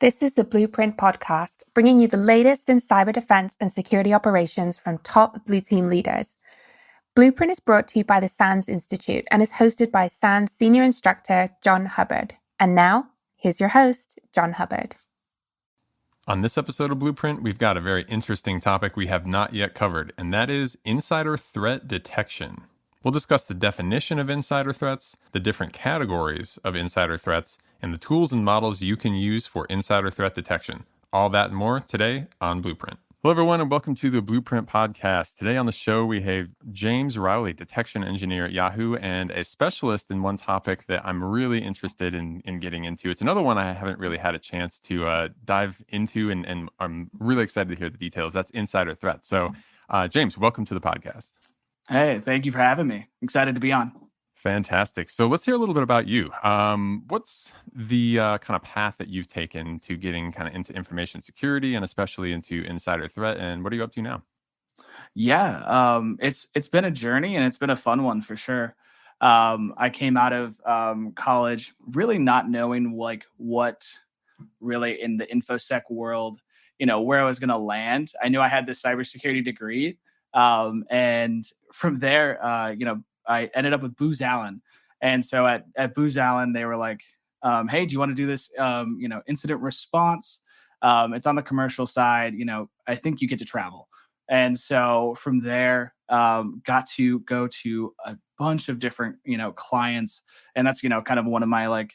This is the Blueprint podcast, bringing you the latest in cyber defense and security operations from top Blue Team leaders. Blueprint is brought to you by the SANS Institute and is hosted by SANS Senior Instructor John Hubbard. And now, here's your host, John Hubbard. On this episode of Blueprint, we've got a very interesting topic we have not yet covered, and that is insider threat detection. We'll discuss the definition of insider threats, the different categories of insider threats, and the tools and models you can use for insider threat detection. All that and more today on Blueprint. Hello, everyone, and welcome to the Blueprint podcast. Today on the show, we have James Rowley, detection engineer at Yahoo, and a specialist in one topic that I'm really interested in getting into. It's another one I haven't really had a chance to dive into, and I'm really excited to hear the details. That's insider threats. So, James, welcome to the podcast. Hey, thank you for having me. Excited to be on. Fantastic. So let's hear a little bit about you. What's the kind of path that you've taken to getting kind of into information security and especially into insider threat? And what are you up to now? Yeah, it's been a journey and it's been a fun one for sure. I came out of college really not knowing like what really in the InfoSec world, where I was going to land. I knew I had this cybersecurity degree. And from there, I ended up with Booz Allen. And so at Booz Allen, they were like, hey, do you want to do this, incident response? It's on the commercial side. I think you get to travel. And so from there, got to go to a bunch of different, clients. And that's, kind of one of my like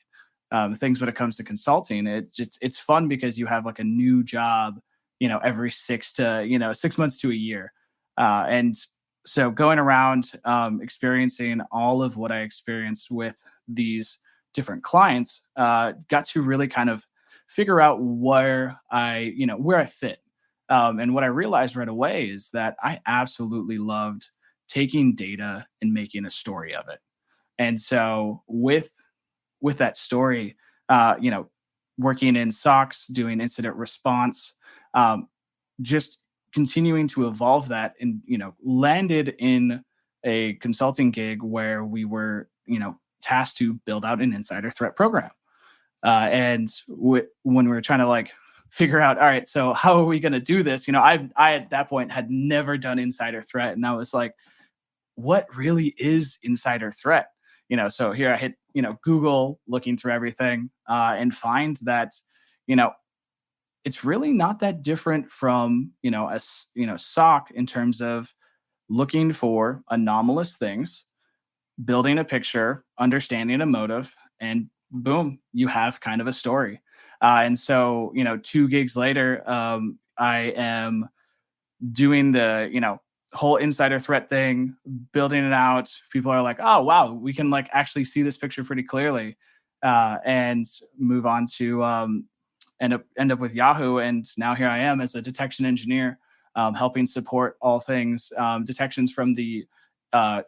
things when it comes to consulting. It's fun because you have like a new job, every 6 months to a year. And so going around, experiencing all of what I experienced with these different clients, got to really kind of figure out where I fit. And what I realized right away is that I absolutely loved taking data and making a story of it. And so with that story, working in SOCs, doing incident response, just continuing to evolve that and, landed in a consulting gig where we were, tasked to build out an insider threat program. And when we were trying to like figure out, all right, so how are we going to do this? I at that point had never done insider threat. And I was like, what really is insider threat? So here I hit, Google looking through everything and find that, it's really not that different from, a SOC in terms of looking for anomalous things, building a picture, understanding a motive, and boom, you have kind of a story. And so, 2 gigs later, I am doing the, whole insider threat thing, building it out. People are like, oh, wow, we can like actually see this picture pretty clearly, and move on to end up with Yahoo. And now here I am as a detection engineer, helping support all things detections from the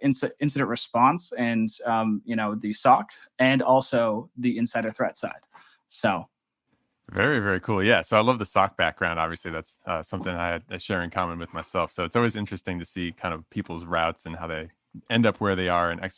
incident response and, the SOC and also the insider threat side. So. Very, very cool. Yeah. So I love the SOC background. Obviously, that's something I share in common with myself. So it's always interesting to see kind of people's routes and how they end up where they are and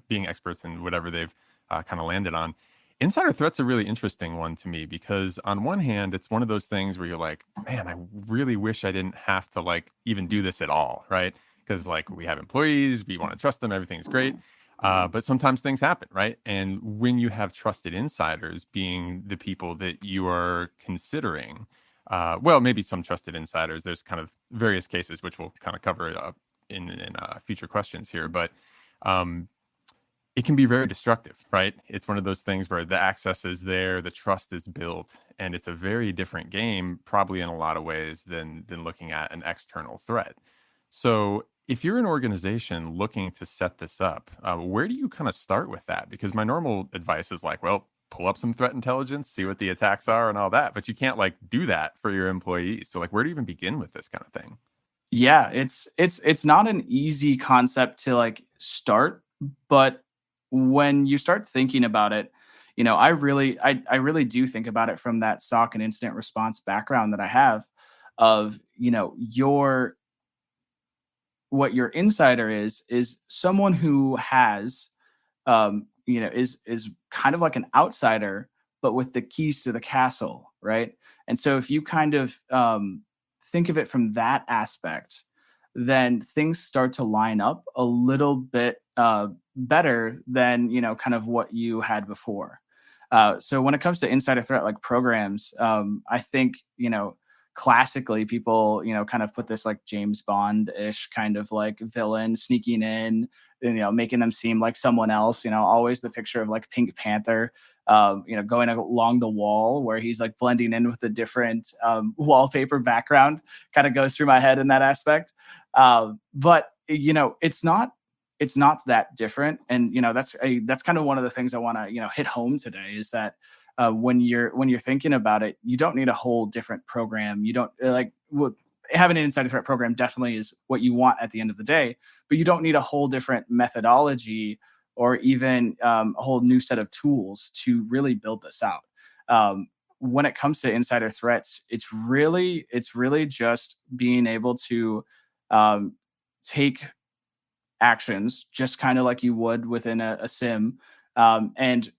being experts in whatever they've kind of landed on. Insider threat's a really interesting one to me because on one hand, it's one of those things where you're like, man, I really wish I didn't have to like even do this at all, right? Because like we have employees, we want to trust them, everything's great. But sometimes things happen, right? And when you have trusted insiders being the people that you are considering, maybe some trusted insiders, there's kind of various cases, which we'll kind of cover in future questions here. But it can be very destructive, right? It's one of those things where the access is there, the trust is built, and it's a very different game, probably in a lot of ways than looking at an external threat. So if you're an organization looking to set this up, where do you kind of start with that? Because my normal advice is like, well, pull up some threat intelligence, see what the attacks are and all that, but you can't like do that for your employees. So like, where do you even begin with this kind of thing? Yeah, it's not an easy concept to like start, but when you start thinking about it, I really do think about it from that SOC and incident response background that I have of, what your insider is someone who has, is kind of like an outsider but with the keys to the castle, right? And so if you kind of think of it from that aspect, then things start to line up a little bit better than kind of what you had before. So when it comes to insider threat like programs, I think classically people kind of put this like James Bond-ish kind of like villain sneaking in and making them seem like someone else. Always the picture of like Pink Panther going along the wall where he's like blending in with a different wallpaper background kind of goes through my head in that aspect. But it's not that different. And that's kind of one of the things I want to hit home today is that when you're thinking about it, you don't need a whole different program. You don't having an insider threat program definitely is what you want at the end of the day, but you don't need a whole different methodology or even a whole new set of tools to really build this out. When it comes to insider threats, it's really just being able to take actions just kind of like you would within a sim, and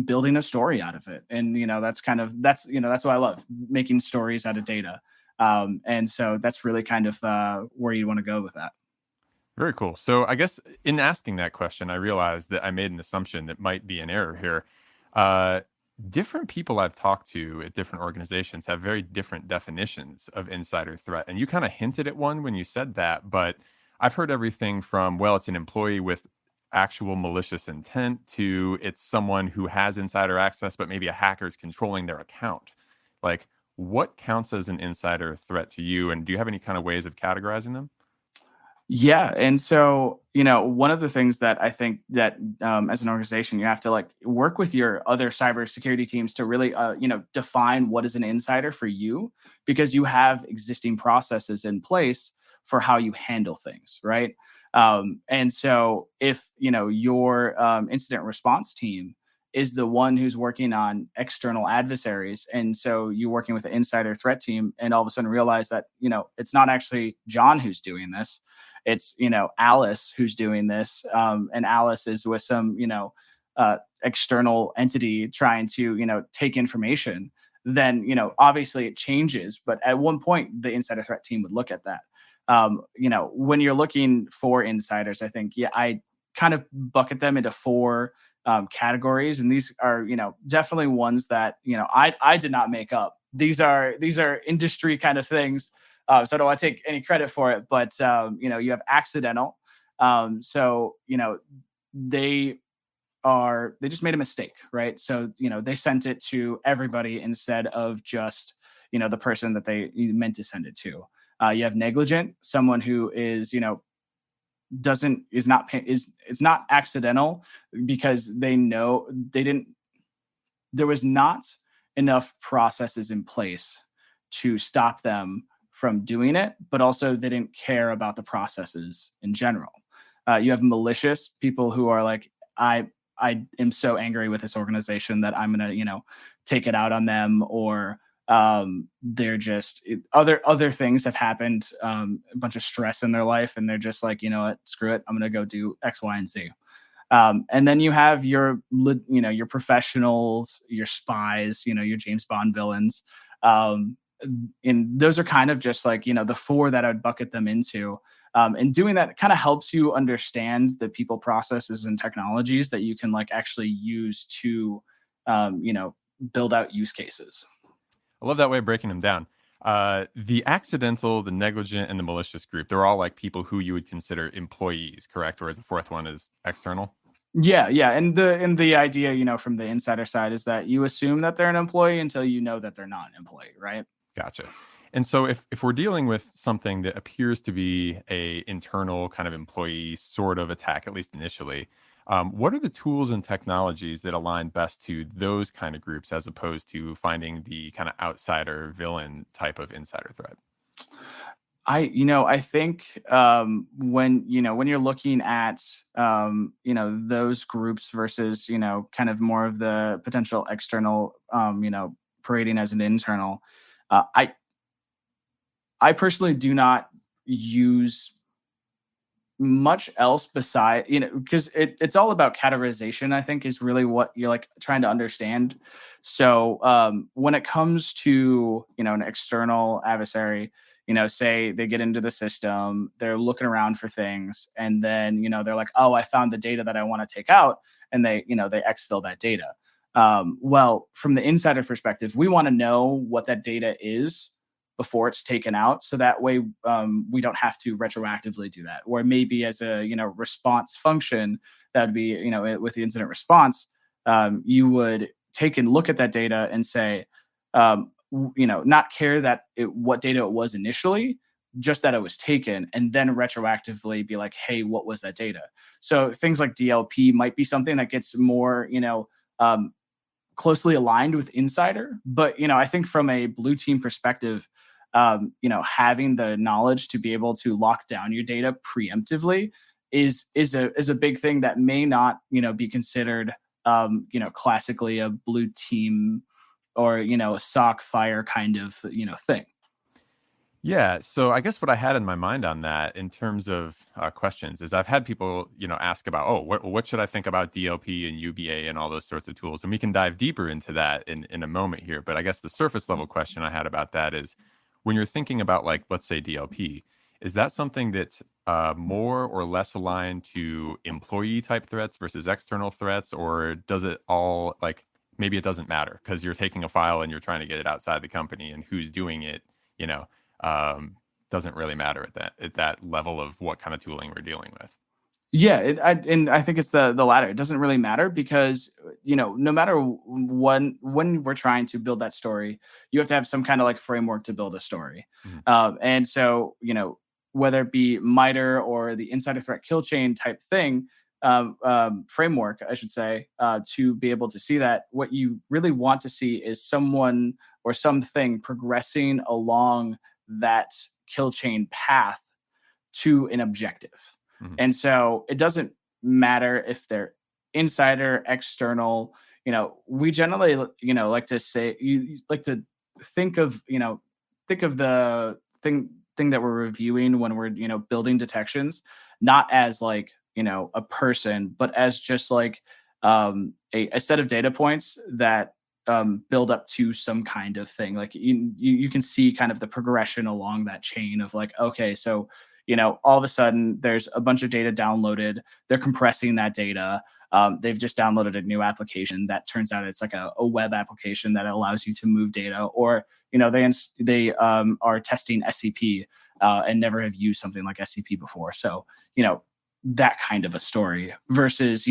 building a story out of it. And that's what I love, making stories out of data. And so that's really kind of where you want to go with that. Very cool. So I guess in asking that question, I realized that I made an assumption that might be an error here. Uh, Different people I've talked to at different organizations have very different definitions of insider threat. And you kind of hinted at one when you said that, but I've heard everything from, well, it's an employee with actual malicious intent to it's someone who has insider access, but maybe a hacker's controlling their account. Like, what counts as an insider threat to you? And do you have any kind of ways of categorizing them? Yeah, and so one of the things that I think that as an organization you have to like work with your other cybersecurity teams to really define what is an insider for you, because you have existing processes in place for how you handle things, right? And so if your incident response team is the one who's working on external adversaries, and so you're working with an insider threat team and all of a sudden realize that it's not actually John who's doing this, it's Alice who's doing this, and Alice is with some external entity trying to take information, then obviously it changes. But at one point the insider threat team would look at that. When you're looking for insiders, I think I kind of bucket them into four categories, and these are definitely ones that I did not make up. These are industry kind of things. So I don't want to take any credit for it, but you have accidental. So they just made a mistake, right? So they sent it to everybody instead of just the person that they meant to send it to. You have negligent, someone who is it's not accidental because there was not enough processes in place to stop them from doing it, but also they didn't care about the processes in general. You have malicious, people who are like, I am so angry with this organization that I'm gonna take it out on them, or they're just other things have happened, a bunch of stress in their life, and they're just like, what, screw it, I'm gonna go do X, Y, and Z. And then you have your professionals, your spies, your James Bond villains. And those are kind of just like the four that I'd bucket them into. And doing that kind of helps you understand the people, processes, and technologies that you can like actually use to build out use cases. I love that way of breaking them down. The accidental, the negligent, and the malicious group, they're all like people who you would consider employees, correct? Whereas the fourth one is external. Yeah. And the idea, from the insider side is that you assume that they're an employee until you know that they're not an employee, right? Gotcha. And so if we're dealing with something that appears to be a internal kind of employee sort of attack, at least initially, what are the tools and technologies that align best to those kind of groups as opposed to finding the kind of outsider villain type of insider threat? I think when you're looking at those groups versus kind of more of the potential external parading as an internal, I personally do not use much else beside, because it's all about categorization, I think, is really what you're like trying to understand. So when it comes to, an external adversary, say they get into the system, they're looking around for things, and then, they're like, oh, I found the data that I want to take out, and they exfil that data. Well, from the insider perspective, we want to know what that data is before it's taken out, so that way we don't have to retroactively do that. Or maybe as a response function, that would be with the incident response, you would take and look at that data and say, not care that what data it was initially, just that it was taken, and then retroactively be like, hey, what was that data? So things like DLP might be something that gets more closely aligned with insider. But I think from a blue team perspective, having the knowledge to be able to lock down your data preemptively is a big thing that may not be considered classically a blue team or a sock fire kind of thing. Yeah, so I guess what I had in my mind on that in terms of questions is I've had people, ask about, oh, what should I think about DLP and UBA and all those sorts of tools? And we can dive deeper into that in a moment here. But I guess the surface level question I had about that is when you're thinking about, like, let's say DLP, is that something that's more or less aligned to employee type threats versus external threats? Or does it all, like, maybe it doesn't matter because you're taking a file and you're trying to get it outside the company, and who's doing it, doesn't really matter at that level of what kind of tooling we're dealing with. Yeah, I think it's the latter. It doesn't really matter because no matter when we're trying to build that story, you have to have some kind of like framework to build a story. And so whether it be MITRE or the insider threat kill chain type thing, framework, I should say, to be able to see that, what you really want to see is someone or something progressing along that kill chain path to an objective. And so it doesn't matter if they're insider, external. We generally like to say, you like to think of the thing that we're reviewing when we're building detections, not as like a person, but as just like a set of data points that build up to some kind of thing. Like you can see kind of the progression along that chain of like, okay, so all of a sudden there's a bunch of data downloaded. They're compressing that data. They've just downloaded a new application that turns out it's like a web application that allows you to move data, or they are testing SCP and never have used something like SCP before. So that kind of a story versus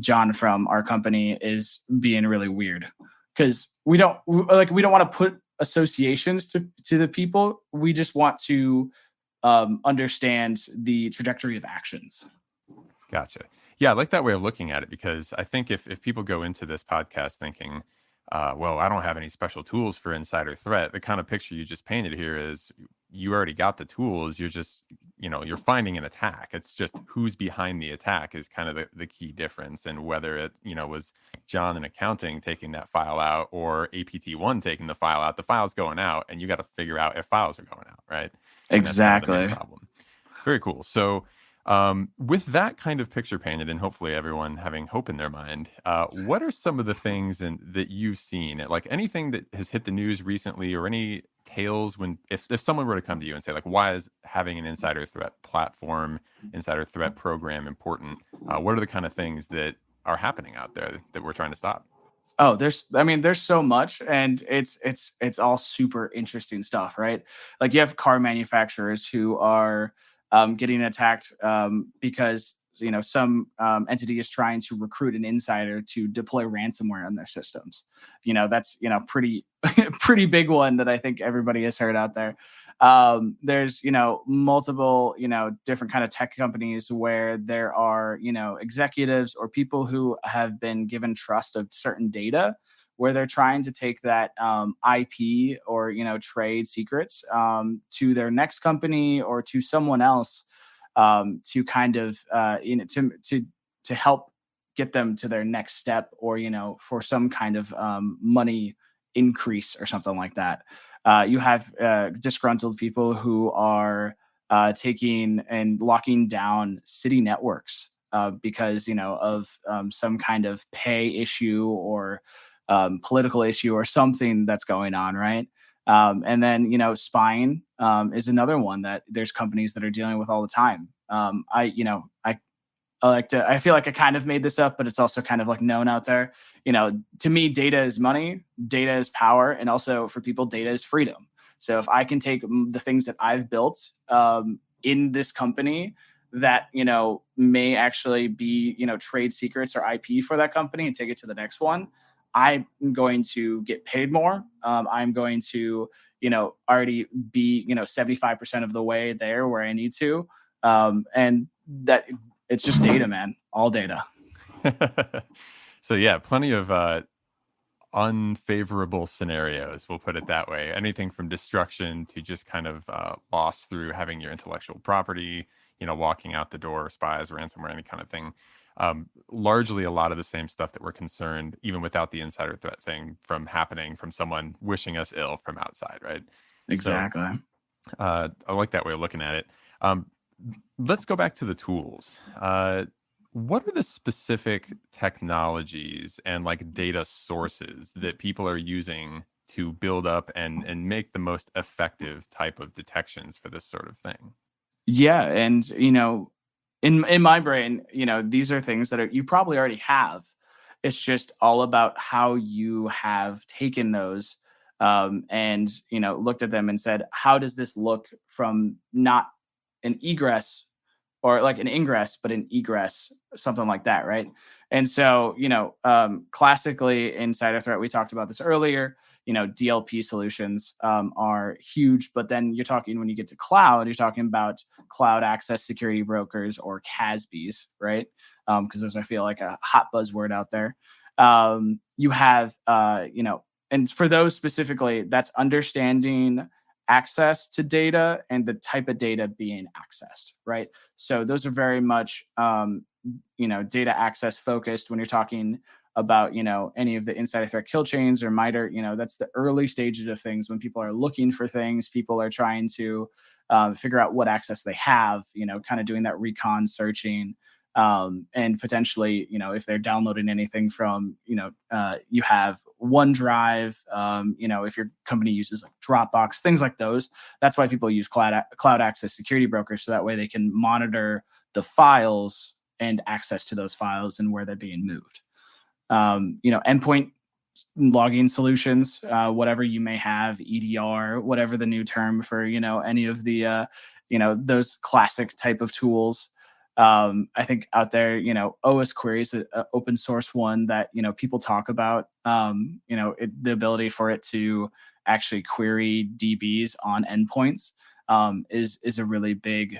John from our company is being really weird because we don't want to put associations to the people. We just want to understand the trajectory of actions. Gotcha. Yeah, I like that way of looking at it, because I think if people go into this podcast thinking, well, I don't have any special tools for insider threat, the kind of picture you just painted here is you already got the tools. You're just, you're finding an attack. It's just who's behind the attack is kind of the key difference. And whether it, was John in accounting taking that file out or APT1 taking the file out, the file's going out, and you got to figure out if files are going out, right? Exactly. And that's kind of the main problem. Very cool. So with that kind of picture painted, and hopefully everyone having hope in their mind, what are some of the things that you've seen, like anything that has hit the news recently, or any tales when if someone were to come to you and say, like, why is having an insider threat platform, insider threat program important? What are the kind of things that are happening out there that we're trying to stop? Oh, there's so much, and it's all super interesting stuff, right? Like you have car manufacturers who are getting attacked because some entity is trying to recruit an insider to deploy ransomware on their systems. That's pretty pretty big one that I think everybody has heard out there. There's multiple different kind of tech companies where there are executives or people who have been given trust of certain data, where they're trying to take that IP or trade secrets to their next company or to someone else to kind of to help get them to their next step, or for some kind of money increase or something like that. You have disgruntled people who are taking and locking down city networks because of some kind of pay issue or political issue or something that's going on, right? And then spying is another one that there's companies that are dealing with all the time. I feel like I kind of made this up, but it's also kind of like known out there. To me, data is money, data is power, and also for people, data is freedom. So if I can take the things that I've built in this company that may actually be trade secrets or IP for that company and take it to the next one, I'm going to get paid more. I'm going to already be 75% of the way there where I need to, and that. It's just data, man. All data. So yeah, plenty of unfavorable scenarios, we'll put it that way. Anything from destruction to just kind of loss through having your intellectual property, walking out the door, spies, ransomware, any kind of thing. Largely a lot of the same stuff that we're concerned, even without the insider threat thing, from happening from someone wishing us ill from outside, right? Exactly. So, I like that way of looking at it. Let's go back to the tools. What are the specific technologies and like data sources that people are using to build up and make the most effective type of detections for this sort of thing? Yeah, and in my brain, these are things that you probably already have. It's just all about how you have taken those and looked at them and said, how does this look from not an egress or like an ingress, but an egress, something like that, right? And so, classically in Insider Threat, we talked about this earlier, DLP solutions are huge, but then you're talking, when you get to cloud, you're talking about cloud access security brokers or CASBs, right? Because those, I feel like, a hot buzzword out there. You have, and for those specifically, that's understanding access to data and the type of data being accessed, right? So those are very much, data access focused. When you're talking about, any of the insider threat kill chains or MITRE, that's the early stages of things. When people are looking for things, people are trying to figure out what access they have, kind of doing that recon searching. And potentially, if they're downloading anything from, you have OneDrive, if your company uses like Dropbox, things like those. That's why people use cloud access security brokers, so that way they can monitor the files and access to those files and where they're being moved. Endpoint logging solutions, whatever you may have, EDR, whatever the new term for, any of the, those classic type of tools. I think out there, OS queries, an open source one that, people talk about, the ability for it to actually query DBs on endpoints is a really big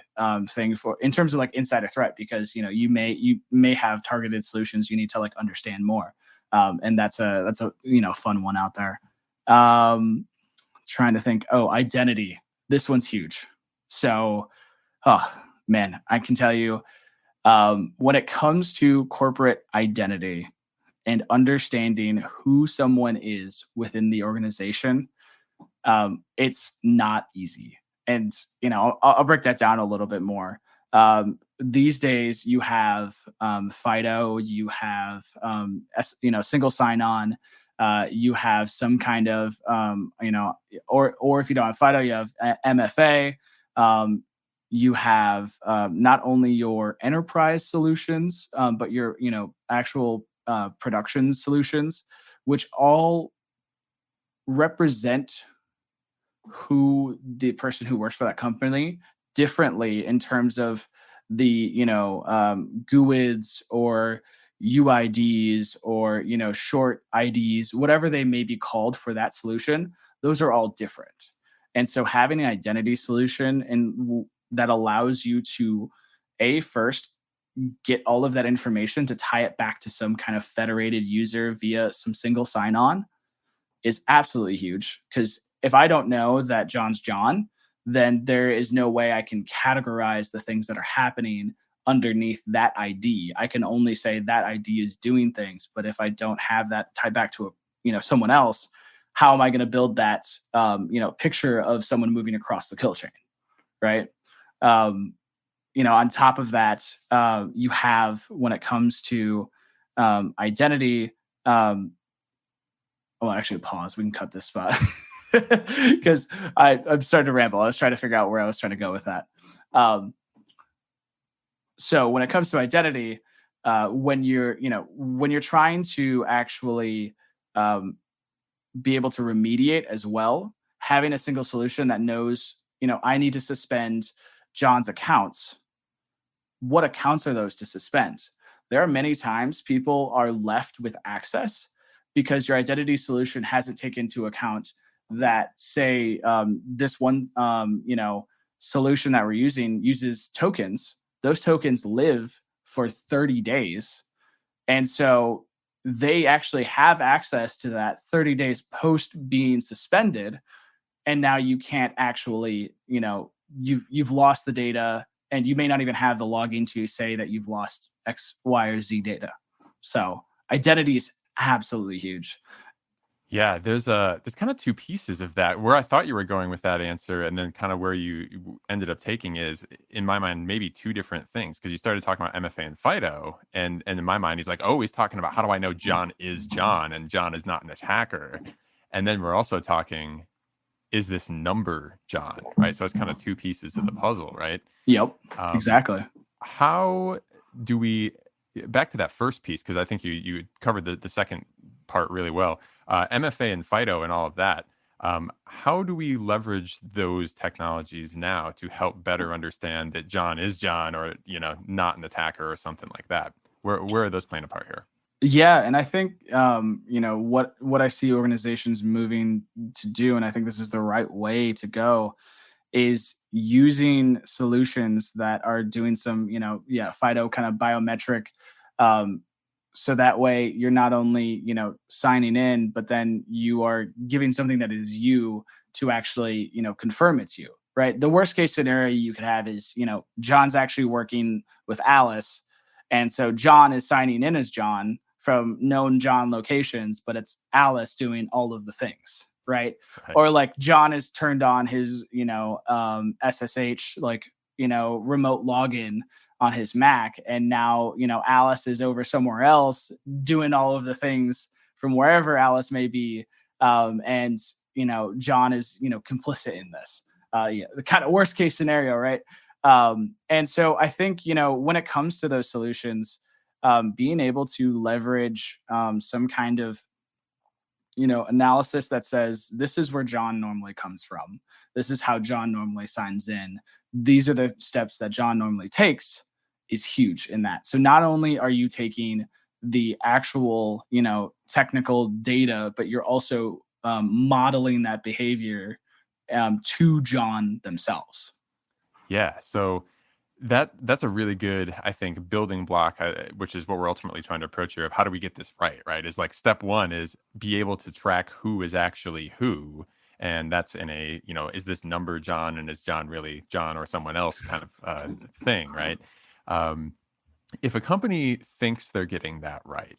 thing for, in terms of like insider threat, because, you may have targeted solutions you need to like understand more. And that's a fun one out there. Trying to think, identity. This one's huge. So, man, I can tell you, when it comes to corporate identity and understanding who someone is within the organization, it's not easy. And, I'll break that down a little bit more. These days you have FIDO, you have, single sign-on, you have some kind of, or if you don't have FIDO, you have MFA. You have not only your enterprise solutions, but your actual production solutions, which all represent who the person who works for that company differently in terms of the GUIDs or UIDs or short IDs, whatever they may be called for that solution. Those are all different. And so having an identity solution and that allows you to first get all of that information to tie it back to some kind of federated user via some single sign-on is absolutely huge. Because if I don't know that John's John, then there is no way I can categorize the things that are happening underneath that ID. I can only say that ID is doing things. But if I don't have that tied back to someone else, how am I going to build that picture of someone moving across the kill chain, right? On top of that, you have, when it comes to identity. Actually, pause. We can cut this spot because I'm starting to ramble. I was trying to figure out where I was trying to go with that. So when it comes to identity, when you're trying to actually be able to remediate as well, having a single solution that knows, I need to suspend John's accounts. What accounts are those to suspend? There are many times people are left with access because your identity solution hasn't taken into account that, say, this one, solution that we're using uses tokens. Those tokens live for 30 days. And so they actually have access to that 30 days post being suspended. And now you can't actually, you've lost the data, and you may not even have the login to say that you've lost X, Y, or Z data. So identity is absolutely huge. Yeah, there's kind of two pieces of that. Where I thought you were going with that answer, and then kind of where you ended up taking is, in my mind, maybe two different things. Because you started talking about MFA and FIDO, and in my mind, he's talking about, how do I know John is John and John is not an attacker? And then we're also talking, is this number John, right? So it's kind of two pieces of the puzzle, right? Yep, exactly. How do we, back to that first piece, because I think you covered the second part really well, MFA and FIDO and all of that. How do we leverage those technologies now to help better understand that John is John, or not an attacker or something like that? Where are those playing a part here? Yeah, and I think what I see organizations moving to do, and I think this is the right way to go, is using solutions that are doing some, FIDO kind of biometric. So that way you're not only, signing in, but then you are giving something that is you to actually, confirm it's you, right? The worst case scenario you could have is, John's actually working with Alice. And so John is signing in as John from known John locations, but it's Alice doing all of the things, right? Or like John has turned on his, SSH, remote login on his Mac. And now, Alice is over somewhere else doing all of the things from wherever Alice may be. And John is, complicit in this, the kind of worst case scenario, right? And so I think, when it comes to those solutions, being able to leverage some kind of analysis that says, this is where John normally comes from, this is how John normally signs in, these are the steps that John normally takes, is huge in that. So not only are you taking the actual technical data, but you're also modeling that behavior to John themselves. Yeah, so that's a really good, I think, building block, which is what we're ultimately trying to approach here, of how do we get this right? Is like, step one is be able to track who is actually who. And that's in a, is this number John, and is John really John or someone else kind of thing, right? If a company thinks they're getting that right,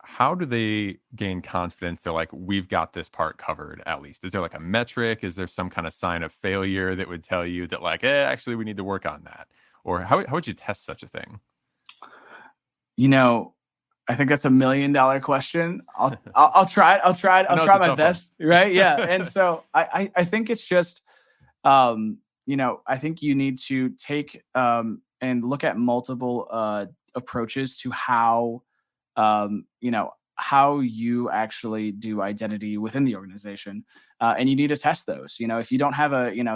how do they gain confidence? They're like, we've got this part covered, at least. Is there like a metric? Is there some kind of sign of failure that would tell you that, like, actually, we need to work on that? Or how would you test such a thing? I think that's $1 million question. I'll try my best. Right. Yeah. And so I think it's just, I think you need to take and look at multiple approaches to how, how you actually do identity within the organization. And you need to test those. If you don't have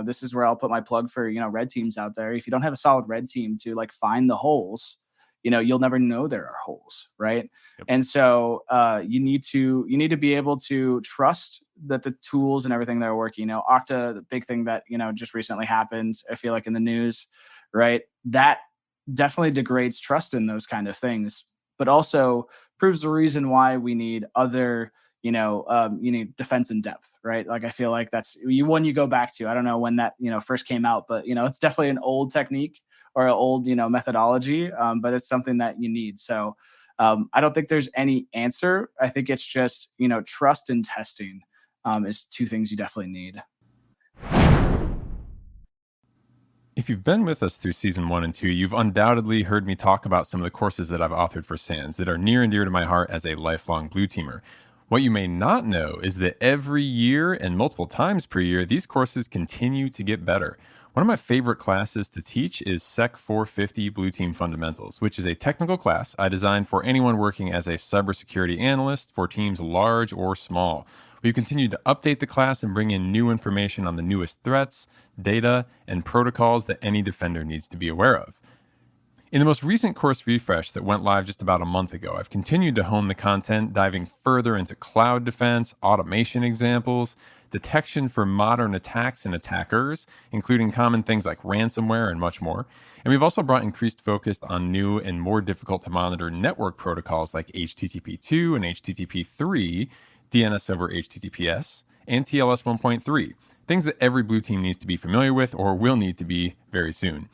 this is where I'll put my plug for, red teams out there. If you don't have a solid red team to like find the holes, you'll never know there are holes, right? Yep. And so you need to be able to trust that the tools and everything that are working. Okta, the big thing that just recently happened, I feel like in the news, right? That definitely degrades trust in those kind of things, but also proves the reason why we need other, you need defense in depth, right? Like, I feel like that's one you go back to. I don't know when that, first came out, but, it's definitely an old technique or an old, methodology, but it's something that you need. So I don't think there's any answer. I think it's just, trust and testing is two things you definitely need. If you've been with us through season 1 and 2, you've undoubtedly heard me talk about some of the courses that I've authored for SANS that are near and dear to my heart as a lifelong Blue Teamer. What you may not know is that every year and multiple times per year, these courses continue to get better. One of my favorite classes to teach is Sec 450 Blue Team Fundamentals, which is a technical class I designed for anyone working as a cybersecurity analyst for teams large or small. We've continued to update the class and bring in new information on the newest threats, data, and protocols that any defender needs to be aware of. In the most recent course refresh that went live just about a month ago, I've continued to hone the content, diving further into cloud defense, automation examples, detection for modern attacks and attackers, including common things like ransomware and much more. And we've also brought increased focus on new and more difficult to monitor network protocols like HTTP2 and HTTP3, DNS over HTTPS, and TLS 1.3, things that every Blue Team needs to be familiar with or will need to be very soon.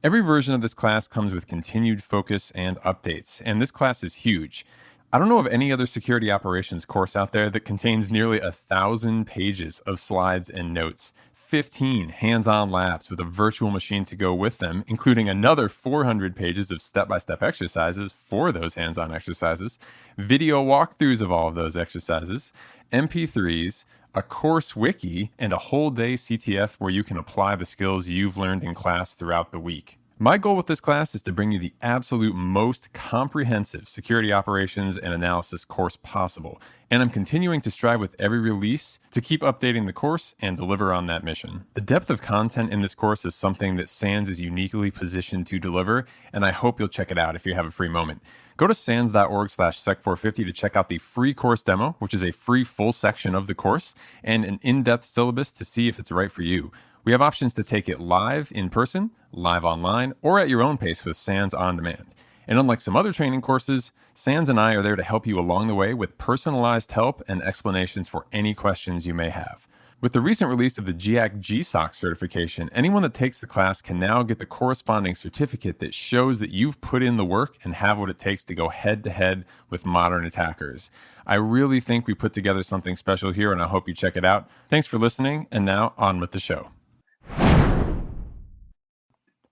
Every version of this class comes with continued focus and updates, and this class is huge. I don't know of any other security operations course out there that contains nearly 1,000 pages of slides and notes, 15 hands-on labs with a virtual machine to go with them, including another 400 pages of step-by-step exercises for those hands-on exercises, video walkthroughs of all of those exercises, MP3s, a course wiki, and a whole day CTF where you can apply the skills you've learned in class throughout the week. My goal with this class is to bring you the absolute most comprehensive security operations and analysis course possible, and I'm continuing to strive with every release to keep updating the course and deliver on that mission. The depth of content in this course is something that SANS is uniquely positioned to deliver, and I hope you'll check it out if you have a free moment. Go to sans.org/sec450 to check out the free course demo, which is a free full section of the course, and an in-depth syllabus to see if it's right for you. We have options to take it live in person, live online, or at your own pace with SANS On Demand. And unlike some other training courses, SANS and I are there to help you along the way with personalized help and explanations for any questions you may have. With the recent release of the GIAC GSOC certification, anyone that takes the class can now get the corresponding certificate that shows that you've put in the work and have what it takes to go head-to-head with modern attackers. I really think we put together something special here, and I hope you check it out. Thanks for listening, and now on with the show.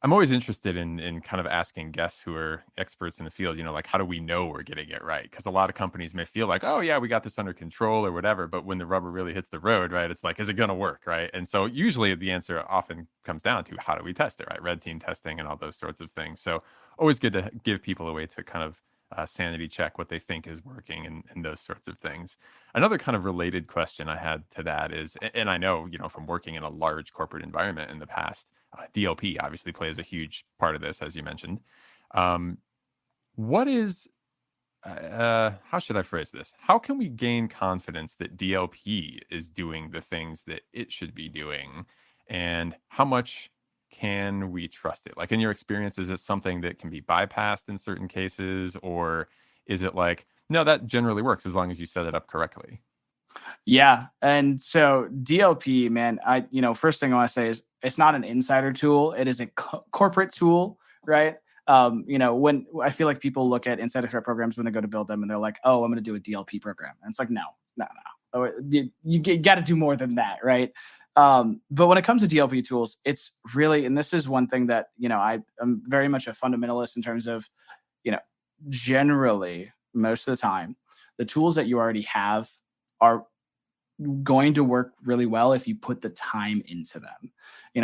I'm always interested in kind of asking guests who are experts in the field, like, how do we know we're getting it right? Because a lot of companies may feel like, oh, yeah, we got this under control or whatever. But when the rubber really hits the road, right, it's like, is it going to work, right? And so usually the answer often comes down to how do we test it, right? Red team testing and all those sorts of things. So always good to give people a way to kind of sanity check what they think is working and those sorts of things. Another kind of related question I had to that is, and I know, from working in a large corporate environment in the past, DLP obviously plays a huge part of this, as you mentioned. What is, how should I phrase this? How can we gain confidence that DLP is doing the things that it should be doing? And how much can we trust it? Like, in your experience, is it something that can be bypassed in certain cases? Or is it like, no, that generally works as long as you set it up correctly? Yeah. And so DLP, man, first thing I want to say is it's not an insider tool. It is a corporate tool, right? When I feel like people look at insider threat programs when they go to build them and they're like, oh, I'm going to do a DLP program. And it's like, no. You got to do more than that, right? But when it comes to DLP tools, it's really, and this is one thing that, I'm very much a fundamentalist in terms of, generally most of the time, the tools that you already have are going to work really well if you put the time into them.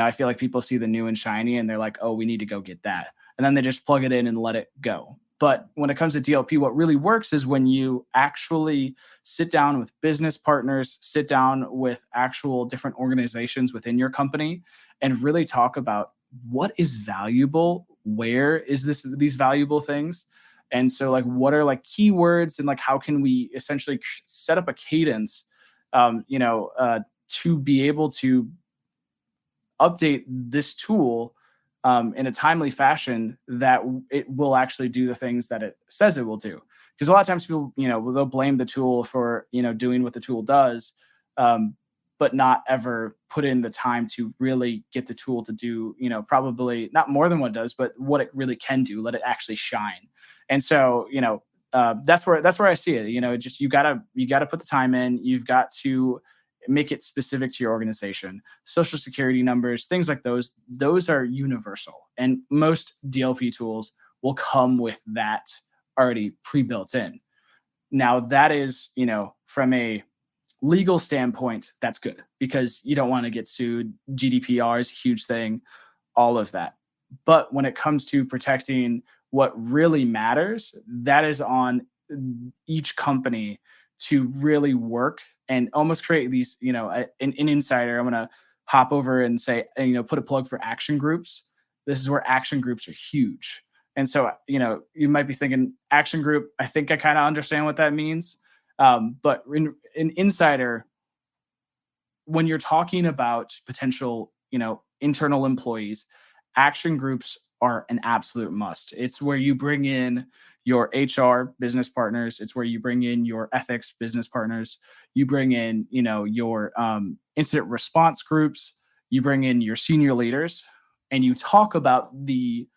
I feel like people see the new and shiny and they're like, oh, we need to go get that. And then they just plug it in and let it go. But when it comes to DLP, what really works is when you actually sit down with business partners, sit down with actual different organizations within your company, and really talk about what is valuable, where is these valuable things. And so, like, what are like keywords, and like how can we essentially set up a cadence, to be able to update this tool in a timely fashion that it will actually do the things that it says it will do. Because a lot of times people, they'll blame the tool for, doing what the tool does, but not ever put in the time to really get the tool to do, probably not more than what it does, but what it really can do, let it actually shine. And so, that's where I see it. Just you gotta put the time in. You've got to make it specific to your organization. Social security numbers, things like those are universal. And most DLP tools will come with that already pre-built in. Now that is, from a legal standpoint, that's good because you don't want to get sued. GDPR is a huge thing, all of that. But when it comes to protecting what really matters, that is on each company to really work and almost create these, an insider. I'm going to hop over and say, put a plug for action groups. This is where action groups are huge. And so, you might be thinking action group, I think I kind of understand what that means. But in insider, when you're talking about potential, internal employees, action groups are an absolute must. It's where you bring in your HR business partners. It's where you bring in your ethics business partners. You bring in, your incident response groups. You bring in your senior leaders, and you talk about the,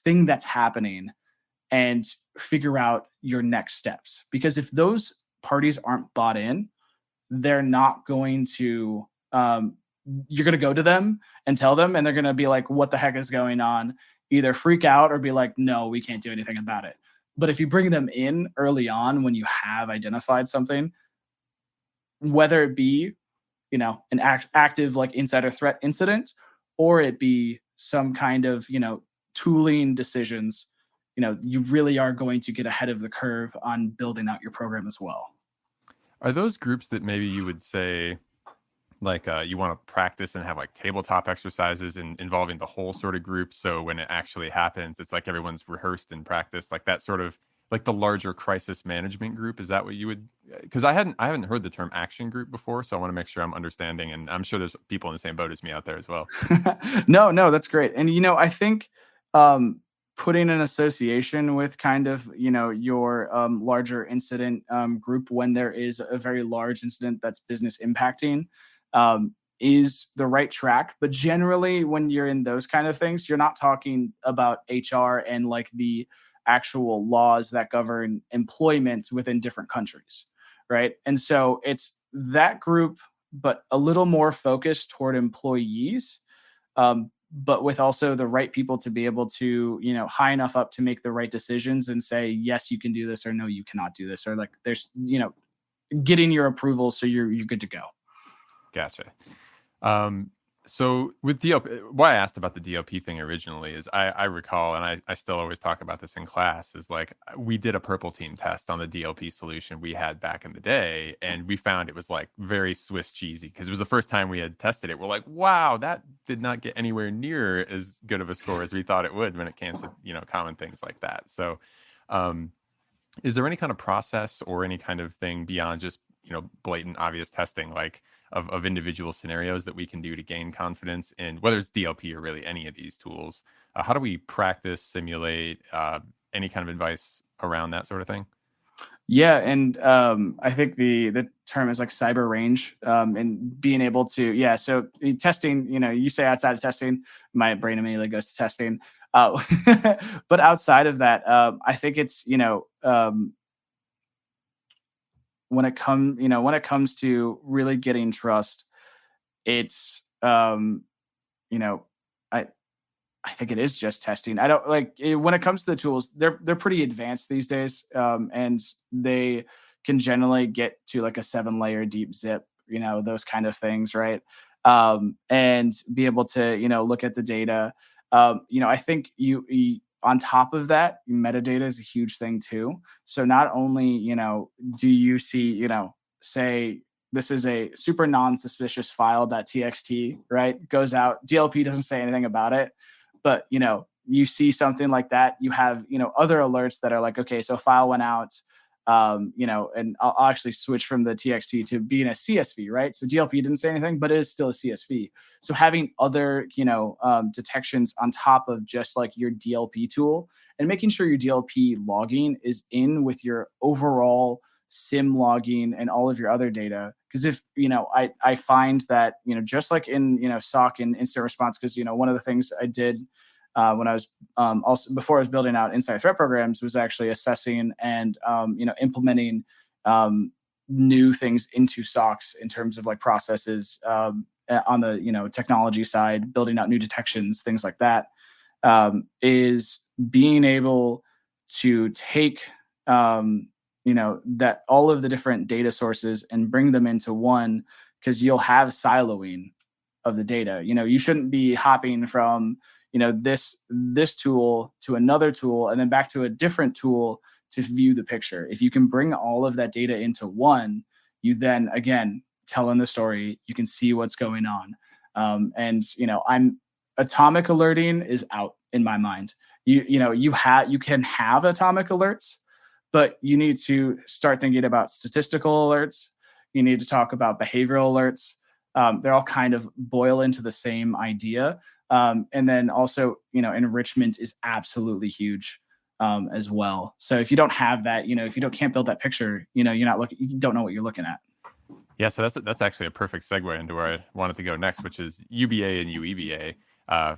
thing that's happening and figure out your next steps. Because if those parties aren't bought in, they're not going to, you're going to go to them and tell them, and they're going to be like, what the heck is going on? Either freak out or be like, no, we can't do anything about it. But if you bring them in early on when you have identified something, whether it be, an active like insider threat incident, or it be some kind of, tooling decisions, you really are going to get ahead of the curve on building out your program as well. Are those groups that maybe you would say, like you want to practice and have like tabletop exercises involving the whole sort of group, so when it actually happens, it's like everyone's rehearsed and practiced, like that sort of like the larger crisis management group? Is that what you would? Because I haven't heard the term action group before, so I want to make sure I'm understanding, and I'm sure there's people in the same boat as me out there as well. No, that's great. And I think putting an association with kind of your larger incident group when there is a very large incident that's business impacting is the right track. But generally, when you're in those kind of things, you're not talking about HR and like the actual laws that govern employment within different countries, right? And so it's that group, but a little more focused toward employees, but with also the right people to be able to, high enough up to make the right decisions and say, yes, you can do this, or no, you cannot do this, or like there's, getting your approval so you're good to go. Gotcha. So with DLP, why I asked about the DLP thing originally is I recall, and I still always talk about this in class, is like we did a purple team test on the DLP solution we had back in the day, and we found it was like very Swiss cheesy because it was the first time we had tested it. We're like, wow, that did not get anywhere near as good of a score as we thought it would when it came to, common things like that. So is there any kind of process or any kind of thing beyond just, blatant obvious testing, like of individual scenarios that we can do to gain confidence in whether it's DLP or really any of these tools? How do we practice, simulate, any kind of advice around that sort of thing? Yeah, and I think the term is like cyber range, and being able to, so testing, you say outside of testing, my brain immediately goes to testing. But outside of that, I think it's, when it comes to really getting trust, it's, I think it is just testing. I don't like when it comes to the tools, they're pretty advanced these days. And they can generally get to like a 7-layer deep zip, those kind of things. Right. And be able to, look at the data. I think you on top of that, metadata is a huge thing too. So not only, do you see, say this is a super non-suspicious file.txt, right? Goes out, DLP doesn't say anything about it, but, you see something like that, you have, other alerts that are like, okay, so file went out, and I'll actually switch from the TXT to being a CSV, right? So DLP didn't say anything, but it is still a CSV. So having other, detections on top of just like your DLP tool and making sure your DLP logging is in with your overall SIM logging and all of your other data. Because if, I find that, just like in, SOC and incident response, because, one of the things I did when I was also before I was building out inside threat programs was actually assessing and implementing new things into SOCs in terms of like processes on the technology side, building out new detections, things like that, is being able to take that all of the different data sources and bring them into one, because you'll have siloing of the data. You shouldn't be hopping from this tool to another tool and then back to a different tool to view the picture. If you can bring all of that data into one, you then again telling the story, you can see what's going on. I'm atomic alerting is out in my mind. You can have atomic alerts, but you need to start thinking about statistical alerts. You need to talk about behavioral alerts. They're all kind of boil into the same idea. And then also, enrichment is absolutely huge as well. So if you don't have that, if you can't build that picture, you don't know what you're looking at. Yeah, so that's actually a perfect segue into where I wanted to go next, which is UBA and UEBA.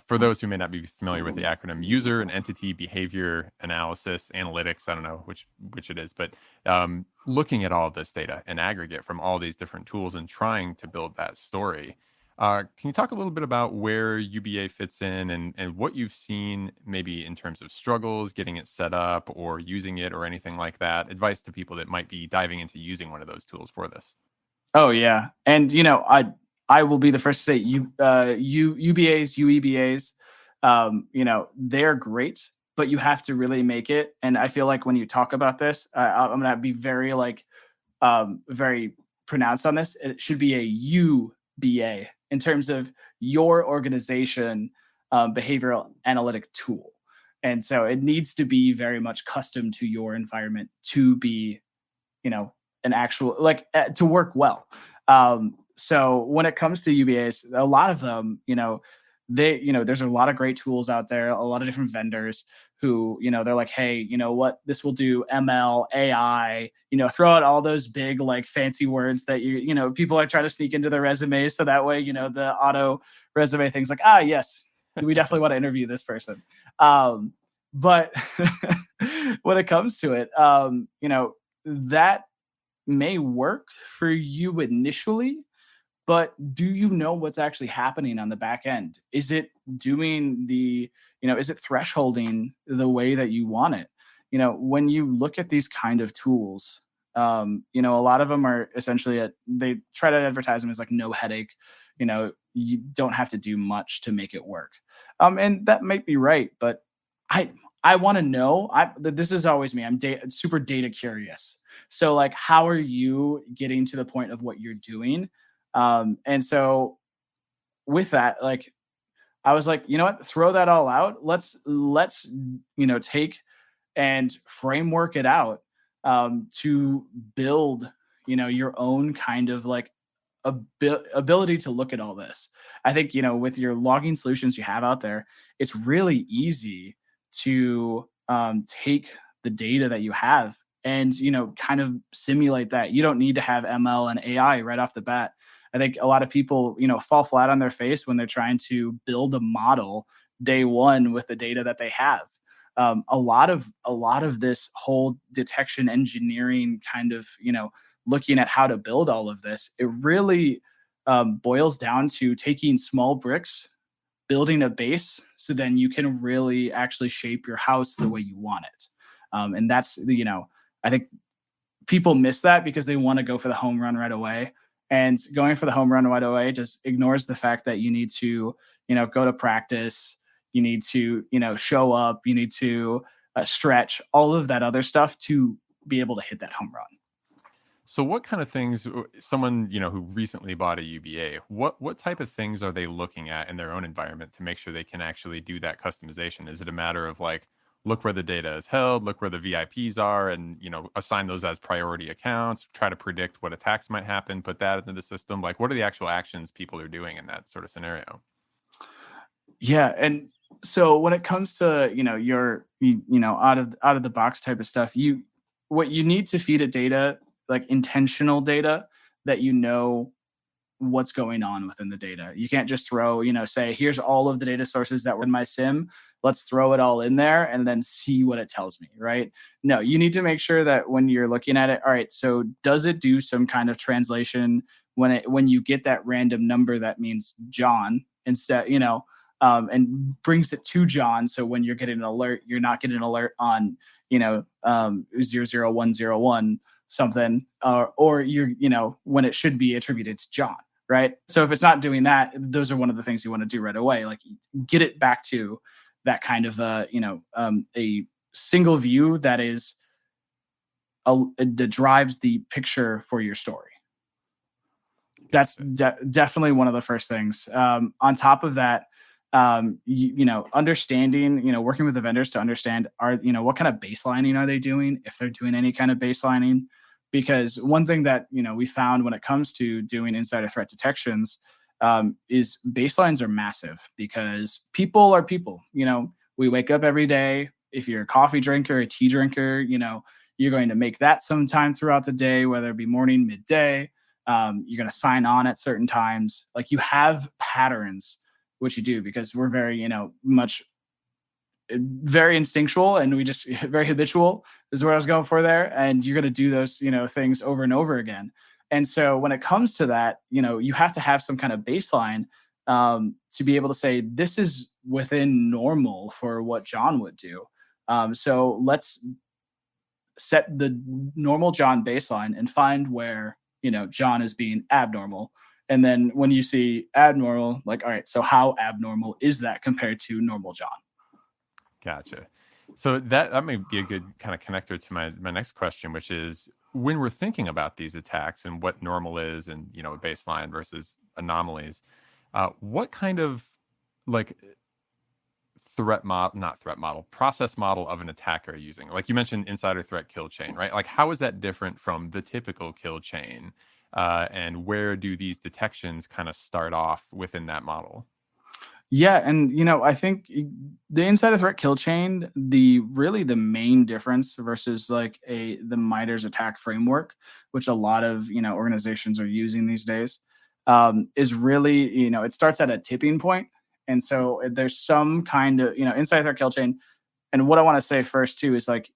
For those who may not be familiar with the acronym, User and Entity Behavior Analysis Analytics, I don't know which it is, but looking at all of this data in aggregate from all these different tools and trying to build that story. Can you talk a little bit about where UBA fits in and what you've seen maybe in terms of struggles, getting it set up or using it or anything like that? Advice to people that might be diving into using one of those tools for this. Oh yeah. And I will be the first to say UBAs, UEBAs, they're great, but you have to really make it. And I feel like when you talk about this, I'm going to be very very pronounced on this. It should be a UBA in terms of your organization behavioral analytic tool. And so it needs to be very much custom to your environment to be, an actual to work well. So when it comes to UBAs, a lot of them, there's a lot of great tools out there, a lot of different vendors who, they're like, hey, you know what, this will do ML, AI, throw out all those big, fancy words that people are trying to sneak into their resumes. So that way, the auto resume things like, yes, we definitely want to interview this person. But when it comes to it, that may work for you initially, but do you know what's actually happening on the back end? Is it doing is it thresholding the way that you want it? When you look at these kind of tools, a lot of them are essentially they try to advertise them as no headache. You don't have to do much to make it work. And that might be right, but I want to know, this is always me. I'm super data curious. So how are you getting to the point of what you're doing? And so with that, I was like, you know what, throw that all out. Let's take and framework it out to build, your own kind of ability to look at all this. I think, with your logging solutions you have out there, it's really easy to take the data that you have and, kind of simulate that. You don't need to have ML and AI right off the bat. I think a lot of people, fall flat on their face when they're trying to build a model day one with the data that they have. A lot of this whole detection engineering kind of, looking at how to build all of this, it really boils down to taking small bricks, building a base, so then you can really actually shape your house the way you want it. And that's I think people miss that because they want to go for the home run right away. And going for the home run right away just ignores the fact that you need to, go to practice, you need to, show up, you need to stretch, all of that other stuff to be able to hit that home run. So what kind of things, someone, who recently bought a UBA, what type of things are they looking at in their own environment to make sure they can actually do that customization? Is it a matter of look where the data is held, look where the VIPs are, and, assign those as priority accounts, try to predict what attacks might happen, put that into the system? What are the actual actions people are doing in that sort of scenario? Yeah. And so when it comes to, your, out of the box type of stuff, what you need to feed it data, intentional data that, what's going on within the data. You can't just throw, say, here's all of the data sources that were in my sim. Let's throw it all in there and then see what it tells me, right? No, you need to make sure that when you're looking at it, all right, so does it do some kind of translation when you get that random number that means John instead, and brings it to John. So when you're getting an alert, you're not getting an alert on, 00101 something, or you're, when it should be attributed to John, right? So if it's not doing that, those are one of the things you want to do right away. Like get it back to that kind of, a single view that is, that drives the picture for your story. That's definitely one of the first things. On top of that, understanding, working with the vendors to understand what kind of baselining are they doing, if they're doing any kind of baselining. Because one thing that, we found when it comes to doing insider threat detections is baselines are massive, because people are people. We wake up every day. If you're a coffee drinker, a tea drinker, you're going to make that sometime throughout the day, whether it be morning, midday. You're going to sign on at certain times. Like you have patterns, which you do, because we're very, very instinctual, and we just very habitual is what I was going for there. And you're going to do those, things over and over again. And so when it comes to that, you have to have some kind of baseline to be able to say, this is within normal for what John would do. So let's set the normal John baseline and find where, John is being abnormal. And then when you see abnormal, like, all right, so how abnormal is that compared to normal John? Gotcha. So that may be a good kind of connector to my next question, which is, when we're thinking about these attacks and what normal is and, baseline versus anomalies, what kind of like process model of an attack are you using? Like you mentioned insider threat kill chain, right? Like how is that different from the typical kill chain? And where do these detections kind of start off within that model? Yeah, and I think the insider threat kill chain, the main difference versus like the MITRE's attack framework, which a lot of organizations are using these days, is really it starts at a tipping point, and so there's some kind of insider threat kill chain. And what I want to say first too is like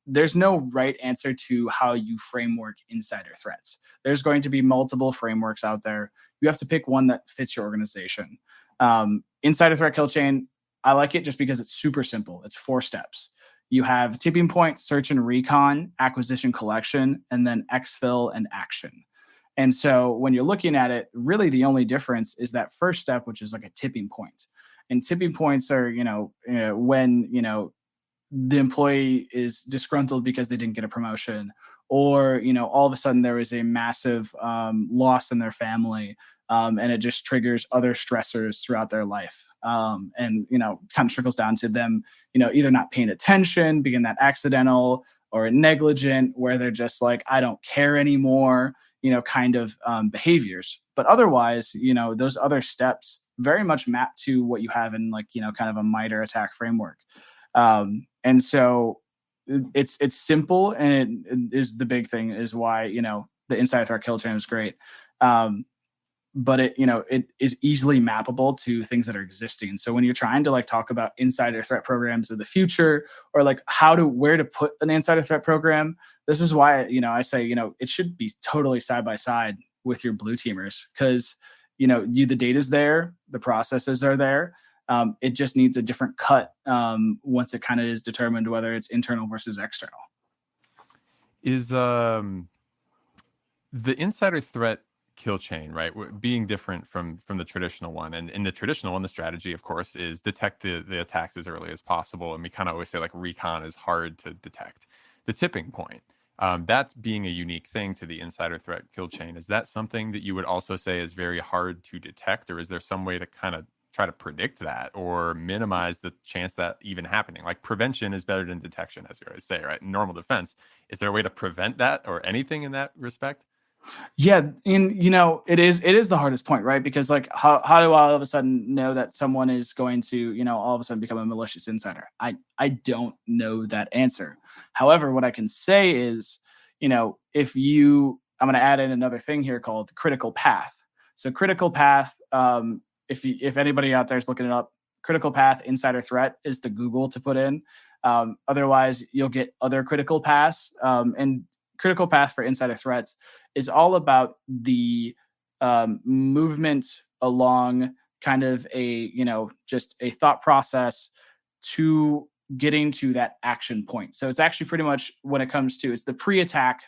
there's no right answer to how you framework insider threats. There's going to be multiple frameworks out there. You have to pick one that fits your organization. Insider threat kill chain, I like it just because it's super simple. It's 4 steps. You have tipping point, search and recon, acquisition collection, and then exfil and action. And so when you're looking at it, really the only difference is that first step, which is like a tipping point. And tipping points are, when, the employee is disgruntled because they didn't get a promotion, or, all of a sudden there is a massive loss in their family. And it just triggers other stressors throughout their life. And, kind of trickles down to them, either not paying attention, being that accidental or negligent, where they're just like, I don't care anymore, kind of behaviors. But otherwise, those other steps very much map to what you have in like, kind of a MITRE attack framework. And so it's simple, and it is the big thing is why, the insider threat kill chain is great. But it is easily mappable to things that are existing. So when you're trying to like talk about insider threat programs of the future, or like where to put an insider threat program, this is why, I say, it should be totally side by side with your blue teamers, because, the data's there, the processes are there. It just needs a different cut once it kind of is determined whether it's internal versus external. Is the insider threat kill chain, right, being different from the traditional one? And in the traditional one, the strategy, of course, is detect the attacks as early as possible. And we kind of always say like recon is hard to detect. The tipping point, that's being a unique thing to the insider threat kill chain. Is that something that you would also say is very hard to detect, or is there some way to kind of try to predict that or minimize the chance that even happening? Like prevention is better than detection, as you always say, right? In normal defense, is there a way to prevent that or anything in that respect? Yeah, and it is the hardest point, right? Because like how do I all of a sudden know that someone is going to all of a sudden become a malicious insider? I don't know that answer. However, what I can say is, I'm going to add in another thing here called critical path. So critical path, if anybody out there is looking it up, critical path insider threat is the Google to put in. Otherwise, you'll get other critical paths. And critical path for insider threats is all about the movement along kind of a, just a thought process to getting to that action point. So it's actually pretty much when it comes to, it's the pre-attack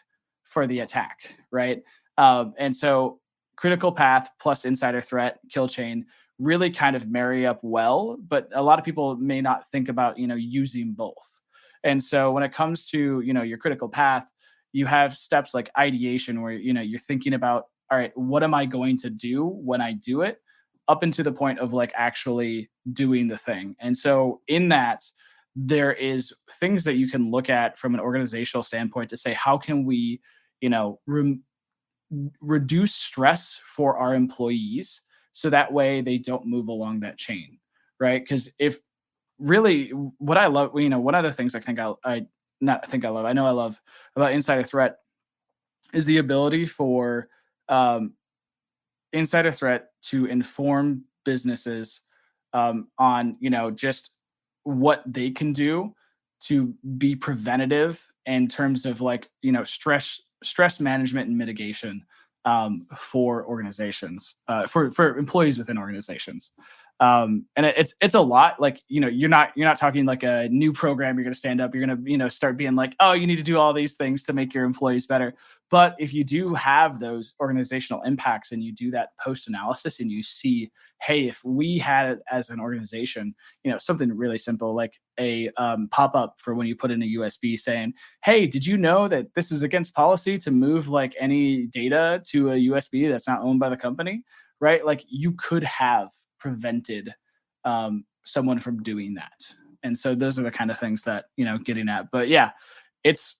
for the attack, right? And so critical path plus insider threat, kill chain really kind of marry up well, but a lot of people may not think about, using both. And so when it comes to, your critical path, you have steps like ideation where, you're thinking about, all right, what am I going to do when I do it, up into the point of like actually doing the thing. And so in that, there is things that you can look at from an organizational standpoint to say, how can we, reduce stress for our employees so that way they don't move along that chain, right? Because if really what I love, one of the things I know I love about insider threat is the ability for insider threat to inform businesses on, just what they can do to be preventative in terms of like, stress management and mitigation for organizations, for employees within organizations. And it's a lot. Like, you're not talking like a new program you're going to stand up. You're going to, start being like, oh, you need to do all these things to make your employees better. But if you do have those organizational impacts and you do that post analysis and you see, hey, if we had it as an organization, something really simple like a pop up for when you put in a USB saying, hey, did you know that this is against policy to move like any data to a USB that's not owned by the company, right? Like you could have prevented someone from doing that. And so those are the kind of things that, getting at. But yeah, it's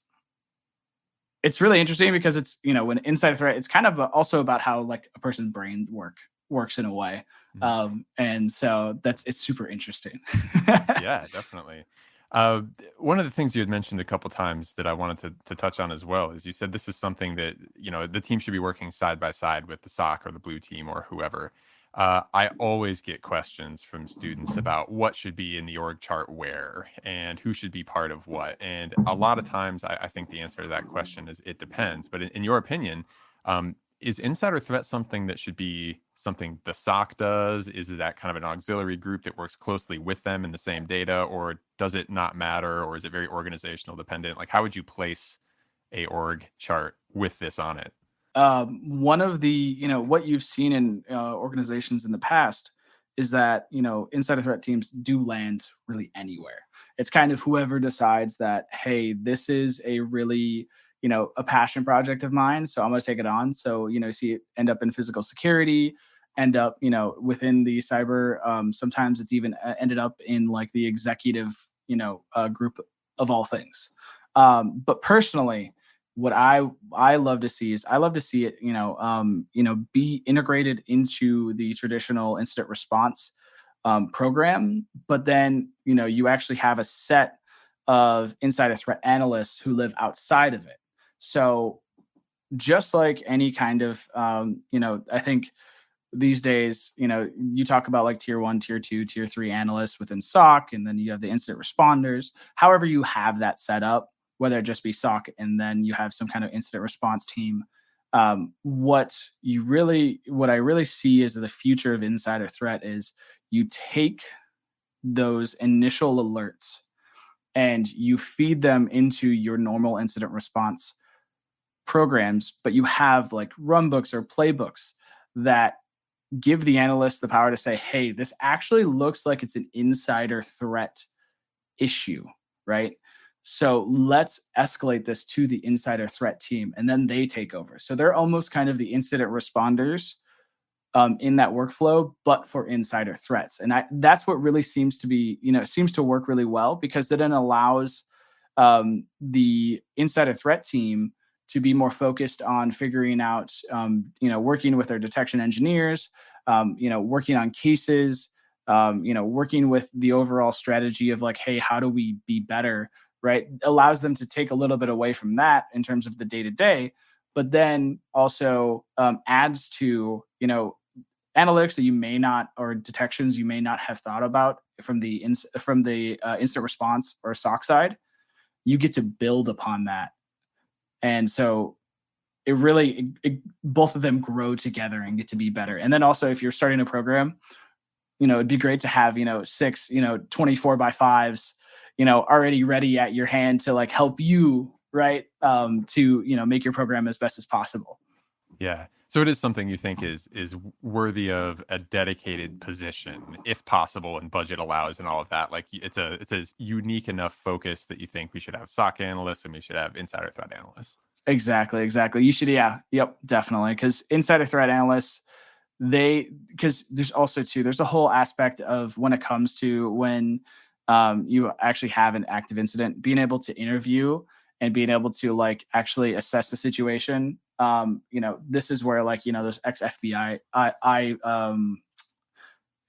really interesting because it's, when insider threat, it's kind of also about how like a person's brain works in a way. And so it's super interesting. Yeah, definitely. One of the things you had mentioned a couple times that I wanted to touch on as well is you said this is something that, the team should be working side by side with the SOC or the blue team or whoever. I always get questions from students about what should be in the org chart where and who should be part of what. And a lot of times I think the answer to that question is it depends. But in your opinion, is insider threat something that should be something the SOC does? Is that kind of an auxiliary group that works closely with them in the same data, or does it not matter, or is it very organizational dependent? Like, how would you place a org chart with this on it? One of the, what you've seen in organizations in the past is that, insider threat teams do land really anywhere. It's kind of whoever decides that, hey, this is a really, a passion project of mine, so I'm going to take it on. So, see it end up in physical security, end up, within the cyber. Sometimes it's even ended up in like the executive, group of all things. But personally, what I love to see is it, be integrated into the traditional incident response program. But then, you actually have a set of insider threat analysts who live outside of it. So just like any kind of, I think these days, you talk about like tier 1, tier 2, tier 3 analysts within SOC, and then you have the incident responders. However you have that set up, whether it just be SOC and then you have some kind of incident response team. What I really see as the future of insider threat is you take those initial alerts and you feed them into your normal incident response programs, but you have like runbooks or playbooks that give the analyst the power to say, hey, this actually looks like it's an insider threat issue, right? So let's escalate this to the insider threat team, and then they take over. So they're almost kind of the incident responders in that workflow, but for insider threats. And that's what really seems to work really well, because it then allows the insider threat team to be more focused on figuring out, working with their detection engineers, working on cases, working with the overall strategy of like, hey, how do we be better, right? Allows them to take a little bit away from that in terms of the day-to-day, but then also adds to, analytics that you may not, or detections you may not have thought about from the instant response or SOC side, you get to build upon that. And so it really, both of them grow together and get to be better. And then also, if you're starting a program, it'd be great to have, 6, 24 by 5s, already ready at your hand to like help you, right? To, make your program as best as possible. Yeah. So it is something you think is worthy of a dedicated position, if possible, and budget allows, and all of that. Like it's a unique enough focus that you think we should have SOC analysts and we should have insider threat analysts. Exactly. You should. Yeah. Yep. Definitely. Because insider threat analysts, because there's also there's a whole aspect of when it comes to when you actually have an active incident, being able to interview and being able to like actually assess the situation. This is where like, those ex-FBI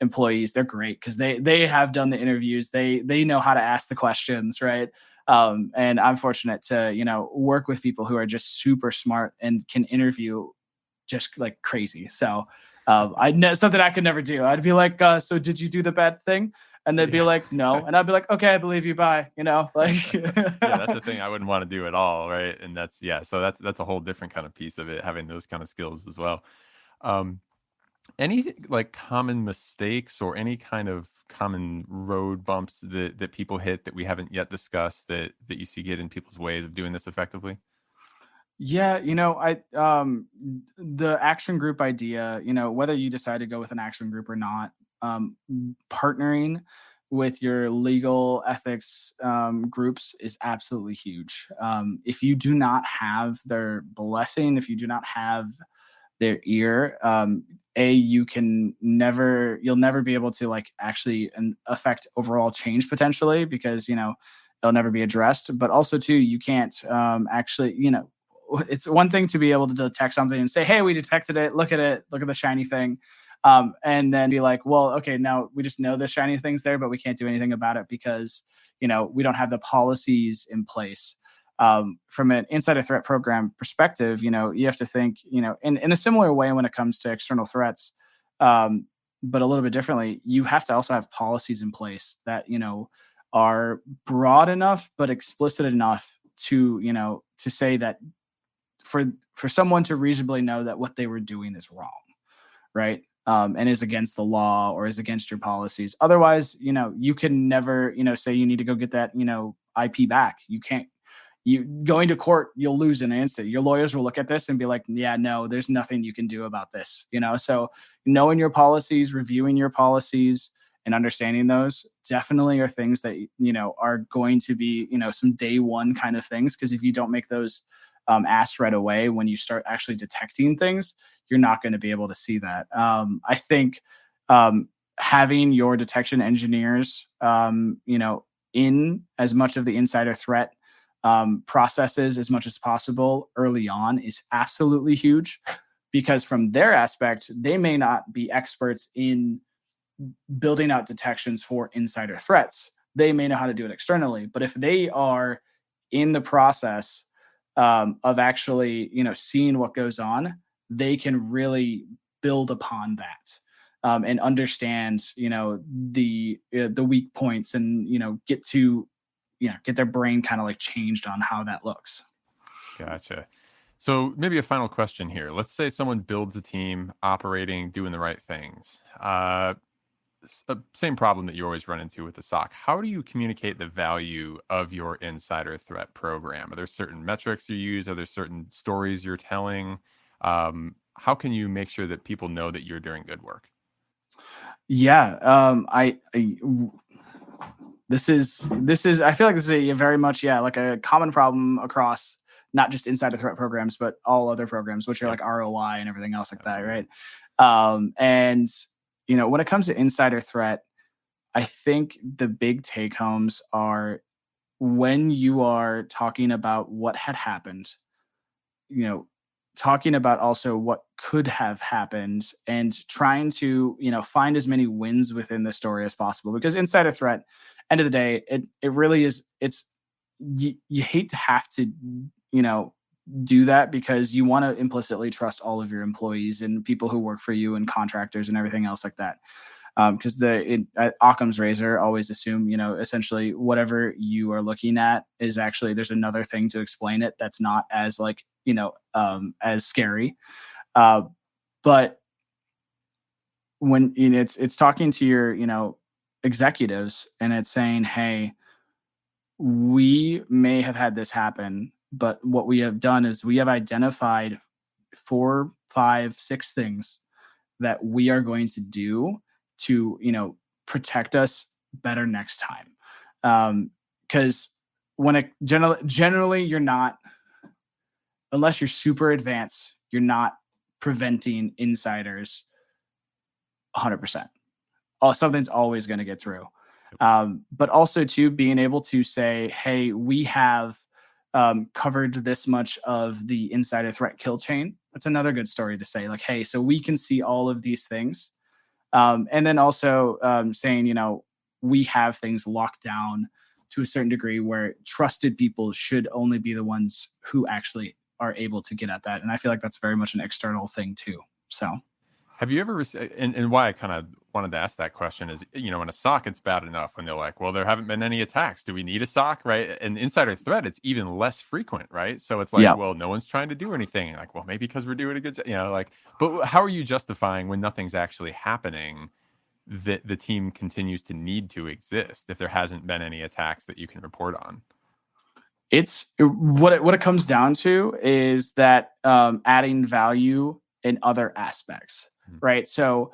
employees, they're great because they have done the interviews. They know how to ask the questions, right? And I'm fortunate to, work with people who are just super smart and can interview just like crazy. So I know something I could never do. I'd be like, so did you do the bad thing? And they'd be like, no. And I'd be like, okay, I believe you. Bye. Like, yeah, that's the thing I wouldn't want to do at all. Right. And so that's a whole different kind of piece of it, having those kind of skills as well. Any like common mistakes or any kind of common road bumps that people hit that we haven't yet discussed that you see get in people's ways of doing this effectively? Yeah, the action group idea, whether you decide to go with an action group or not, partnering with your legal ethics groups is absolutely huge. If you do not have their blessing, if you do not have their ear, you'll never be able to like actually affect overall change potentially, because it'll never be addressed. But also too, you can't actually, it's one thing to be able to detect something and say, hey, we detected it. Look at the shiny thing. And then be like, well, okay, now we just know the shiny thing's there, but we can't do anything about it because, we don't have the policies in place. From an insider threat program perspective, you have to think, in a similar way when it comes to external threats, but a little bit differently, you have to also have policies in place that, are broad enough, but explicit enough to, to say that for someone to reasonably know that what they were doing is wrong, right? And is against the law or is against your policies. Otherwise, you can never, say you need to go get that, IP back. You can't. You going to court, you'll lose in an instant. Your lawyers will look at this and be like, yeah, no, there's nothing you can do about this. So knowing your policies, reviewing your policies, and understanding those definitely are things that, are going to be, some day one kind of things. Because if you don't make those asked right away when you start actually detecting things, you're not going to be able to see that. I think having your detection engineers, in as much of the insider threat processes as much as possible early on is absolutely huge, because from their aspect, they may not be experts in building out detections for insider threats. They may know how to do it externally, but if they are in the process of actually, seeing what goes on, they can really build upon that and understand, the weak points and, get their brain kind of like changed on how that looks. Gotcha. So maybe a final question here. Let's say someone builds a team operating, doing the right things. Same problem that you always run into with the SOC. How do you communicate the value of your insider threat program? Are there certain metrics you use? Are there certain stories you're telling? How can you make sure that people know that you're doing good work? Yeah, this is I feel like this is a very much like a common problem across not just insider threat programs, but all other programs, which are like ROI and everything else like Absolutely. That, right? And when it comes to insider threat, I think the big take homes are when you are talking about what had happened, talking about also what could have happened and trying to, find as many wins within the story as possible. Because insider threat, end of the day, it really is, you hate to have to, do that because you want to implicitly trust all of your employees and people who work for you and contractors and everything else like that. Because Occam's razor always assume, essentially whatever you are looking at is actually, there's another thing to explain it that's not as as scary. But when it's talking to your executives and it's saying, hey, we may have had this happen, but what we have done is we have identified 4, 5, 6 things that we are going to do to protect us better next time. Because when generally you're not, unless you're super advanced, you're not preventing insiders 100%. Something's always going to get through. But also too, being able to say, hey, we have covered this much of the insider threat kill chain. That's another good story to say, like, hey, so we can see all of these things. And then also saying, we have things locked down to a certain degree where trusted people should only be the ones who actually are able to get at that. And I feel like that's very much an external thing too. So have you ever and why I kind of wanted to ask that question is, in a SOC, it's bad enough when they're like, well, there haven't been any attacks. Do we need a SOC, right? And insider threat, it's even less frequent, right? So it's like, well, no one's trying to do anything. Like, well, maybe because we're doing a good job, but how are you justifying when nothing's actually happening that the team continues to need to exist if there hasn't been any attacks that you can report on? It's what it comes down to is that adding value in other aspects. Right. So,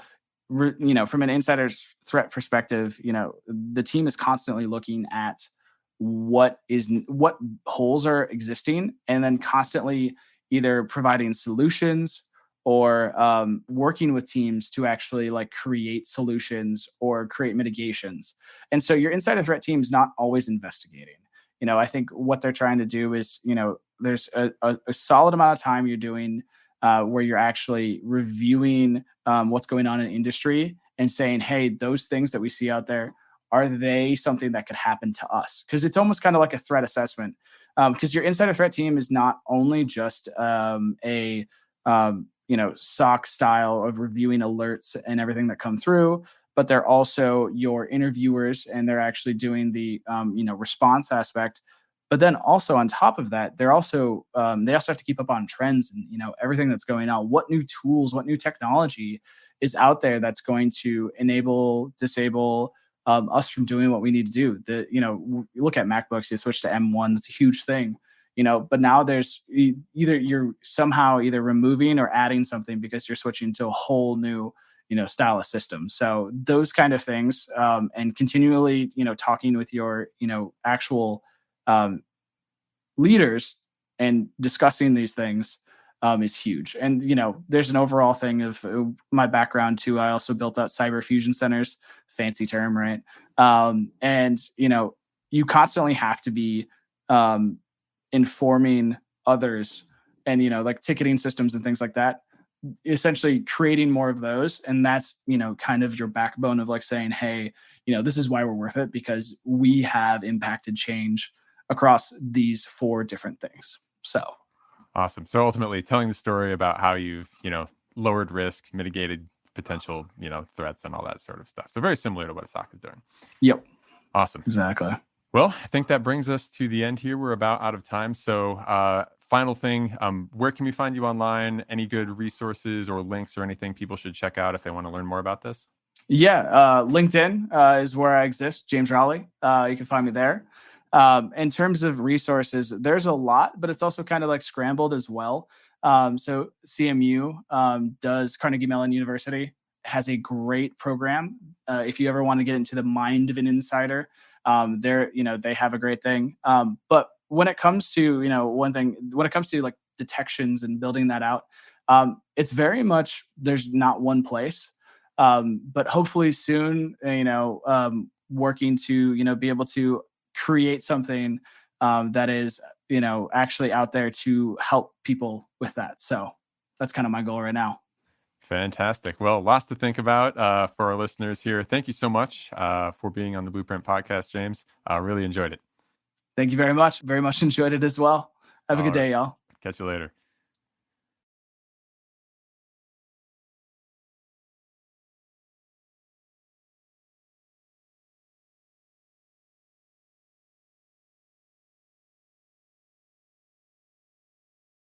from an insider threat perspective, the team is constantly looking at what holes are existing and then constantly either providing solutions or working with teams to actually create solutions or create mitigations. And so your insider threat team is not always investigating. I think what they're trying to do is, there's a solid amount of time you're doing where you're actually reviewing what's going on in industry and saying, hey, those things that we see out there, are they something that could happen to us? Because it's almost kind of like a threat assessment. Because your insider threat team is not only just a SOC style of reviewing alerts and everything that come through, but they're also your interviewers and they're actually doing the response aspect. But then also on top of that, they also have to keep up on trends and everything that's going on. What new tools, what new technology is out there that's going to disable us from doing what we need to do? You look at MacBooks, you switch to M1, that's a huge thing. But now there's you're somehow either removing or adding something because you're switching to a whole new style of system. So those kind of things, and continually talking with your actual leaders and discussing these things is huge. And there's an overall thing of my background too. I also built out cyber fusion centers, fancy term, right? And you constantly have to be informing others and ticketing systems and things like that, essentially creating more of those. And that's kind of your backbone of saying, hey, this is why we're worth it, because we have impacted change across these 4 different things. So awesome. So ultimately telling the story about how you've lowered risk, mitigated potential threats and all that sort of stuff. So very similar to what a SOC is doing. Yep. Awesome. Exactly. Well, I think that brings us to the end here. We're about out of time. So final thing, where can we find you online? Any good resources or links or anything people should check out if they want to learn more about this? Yeah. LinkedIn is where I exist. James Rowley. You can find me there. In terms of resources, there's a lot, but it's also kind of scrambled as well. So CMU does Carnegie Mellon University has a great program. If you ever want to get into the mind of an insider, they have a great thing. But when it comes to, when it comes to detections and building that out, it's very much, there's not one place, but hopefully soon, working to, be able to create something that is, actually out there to help people with that. So that's kind of my goal right now. Fantastic. Well, lots to think about for our listeners here. Thank you so much for being on the Blueprint podcast, James. I really enjoyed it. Thank you very much. Very much enjoyed it as well. Have a good day, y'all. Catch you later.